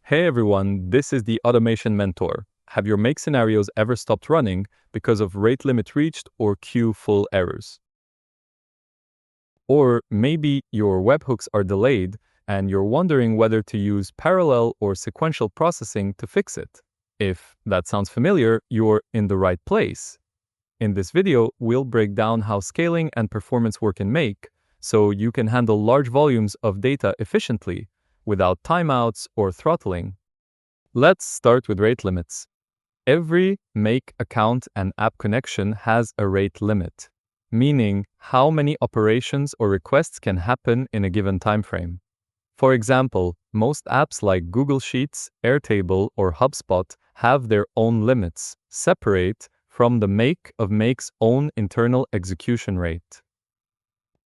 Hey everyone, this is the Automation Mentor. Have your make scenarios ever stopped running because of rate limit reached or queue full errors? Or maybe your webhooks are delayed and you're wondering whether to use parallel or sequential processing to fix it. If that sounds familiar, you're in the right place. In this video, we'll break down how scaling and performance work in Make so you can handle large volumes of data efficiently without timeouts or throttling. Let's start with rate limits. Every Make account and app connection has a rate limit, meaning how many operations or requests can happen in a given time frame. For example, most apps like Google Sheets, Airtable, or HubSpot have their own limits, separate from the Make of Make's own internal execution rate.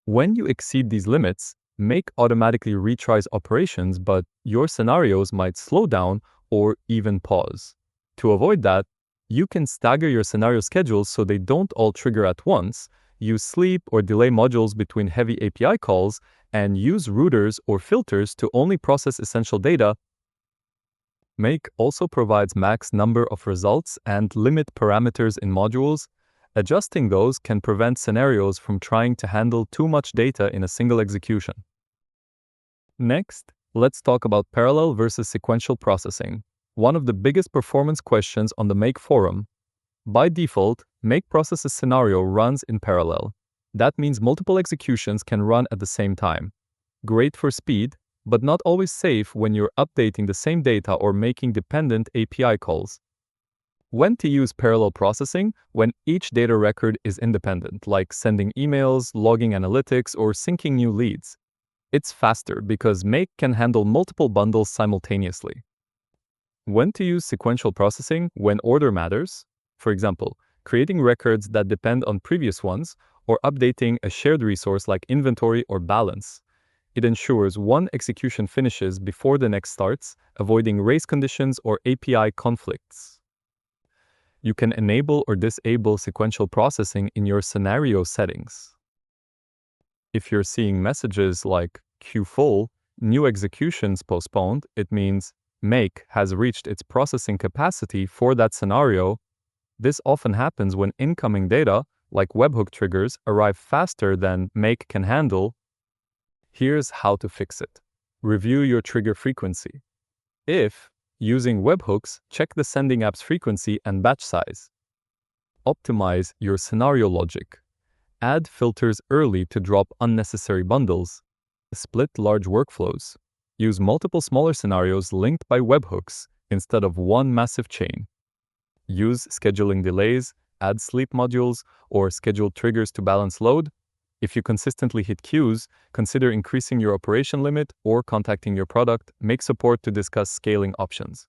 When you exceed these limits, Make automatically retries operations, but your scenarios might slow down or even pause. To avoid that, you can stagger your scenario schedules so they don't all trigger at once, use sleep or delay modules between heavy API calls, and use routers or filters to only process essential data. Make also provides max number of results and limit parameters in modules. Adjusting those can prevent scenarios from trying to handle too much data in a single execution. Next, let's talk about parallel versus sequential processing, one of the biggest performance questions on the Make forum. By default, Make processes scenario runs in parallel. That means multiple executions can run at the same time. Great for speed, but not always safe when you're updating the same data or making dependent API calls. When to use parallel processing? When each data record is independent, like sending emails, logging analytics, or syncing new leads. It's faster because Make can handle multiple bundles simultaneously. When to use sequential processing? When order matters. For example, creating records that depend on previous ones, or updating a shared resource like inventory or balance. It ensures one execution finishes before the next starts, avoiding race conditions or API conflicts. You can enable or disable sequential processing in your scenario settings. If you're seeing messages like queue full, new executions postponed, it means Make has reached its processing capacity for that scenario. This often happens when incoming data, like webhook triggers, arrive faster than Make can handle. Here's how to fix it. Review your trigger frequency. If using webhooks, check the sending app's frequency and batch size. Optimize your scenario logic. Add filters early to drop unnecessary bundles. Split large workflows. Use multiple smaller scenarios linked by webhooks instead of one massive chain. Use scheduling delays, add sleep modules, or schedule triggers to balance load. If you consistently hit queues, consider increasing your operation limit or contacting your product Make support to discuss scaling options.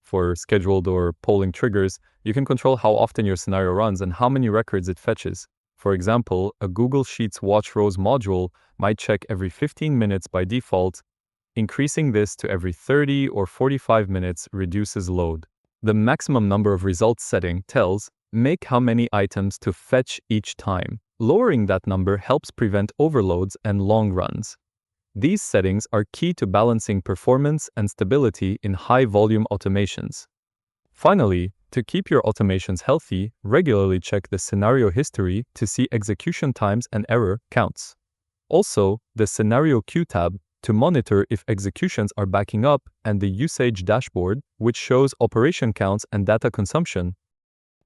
For scheduled or polling triggers, you can control how often your scenario runs and how many records it fetches. For example, a Google Sheets Watch Rows module might check every 15 minutes by default. Increasing this to every 30 or 45 minutes reduces load. The maximum number of results setting tells Make how many items to fetch each time. Lowering that number helps prevent overloads and long runs. These settings are key to balancing performance and stability in high-volume automations. Finally, to keep your automations healthy, regularly check the scenario history to see execution times and error counts. Also, the Scenario Queue tab to monitor if executions are backing up, and the Usage dashboard, which shows operation counts and data consumption.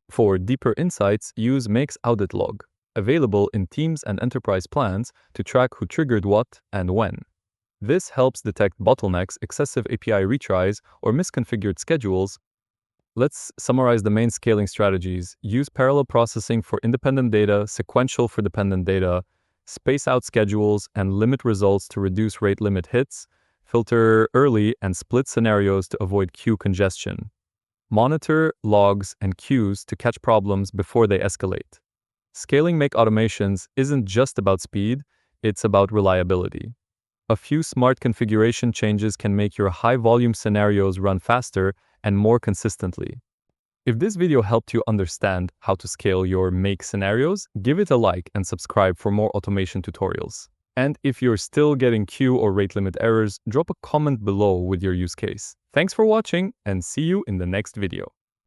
For deeper insights, use Make's audit log, available in Teams and Enterprise plans to track who triggered what and when. This helps detect bottlenecks, excessive API retries, or misconfigured schedules. Let's summarize the main scaling strategies. Use parallel processing for independent data, sequential for dependent data, space out schedules, and limit results to reduce rate limit hits, filter early and split scenarios to avoid queue congestion. Monitor logs and queues to catch problems before they escalate. Scaling Make automations isn't just about speed, it's about reliability. A few smart configuration changes can make your high-volume scenarios run faster and more consistently. If this video helped you understand how to scale your Make scenarios, give it a like and subscribe for more automation tutorials. And if you're still getting queue or rate limit errors, drop a comment below with your use case. Thanks for watching and see you in the next video.